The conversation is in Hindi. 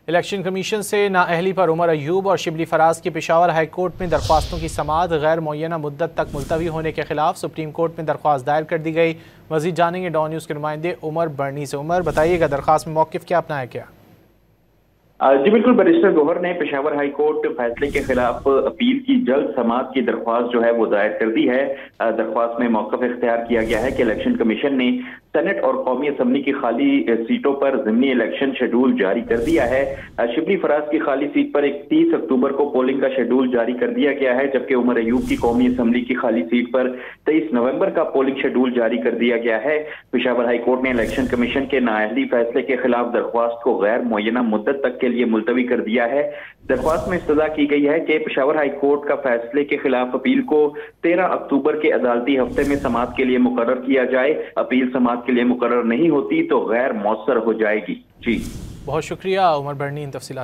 इलेक्शन कमीशन से नाअहली पर उमर अयूब और शिबली फराज की पेशावर हाई कोर्ट में दरख्वास्तों की समाअत गैर मुअय्यना मुद्दत तक मुलतवी होने के खिलाफ सुप्रीम कोर्ट में दरख्वास्त दायर कर दी गई। मजीद जानेंगे डॉन न्यूज़ के नुमाइंदे उमर बर्नी से। उमर, बताइएगा दरख्वास्त में मौक़िफ़ क्या अपनाया गया? जी बिल्कुल, बैरिस्टर गौहर ने पेशावर हाई कोर्ट फैसले के खिलाफ अपील की जल्द समाअत की दरख्वास्त जो है वो दायर कर दी है। दरख्वास्त में मौक़िफ़ इख्तियार किया गया है कि इलेक्शन कमीशन ने सेनेट और कौमी असम्बली की खाली सीटों पर ज़िमनी इलेक्शन शेड्यूल जारी कर दिया है। शिबली फराज की खाली सीट पर 31 अक्टूबर को पोलिंग का शेड्यूल जारी कर दिया गया है, जबकि उमर अयूब की कौमी असम्बली की खाली सीट पर 23 नवंबर का पोलिंग शेड्यूल जारी कर दिया गया है। पेशावर हाई कोर्ट ने इलेक्शन कमीशन के नाअहली फैसले के खिलाफ दरख्वास्त को गैर मुअय्यना मुद्दत तक के लिए मुलतवी कर दिया है। दरख्वास्त में इस्तदा की गई है कि पेशावर हाई कोर्ट का फैसले के खिलाफ अपील को 13 अक्टूबर के अदालती हफ्ते में समाअत के लिए मुकर्रर किया जाए। अपील समाअत के लिए मुकर्रर नहीं होती तो गैर मौसर हो जाएगी। जी बहुत शुक्रिया उमर बर्नी इन तफसीलात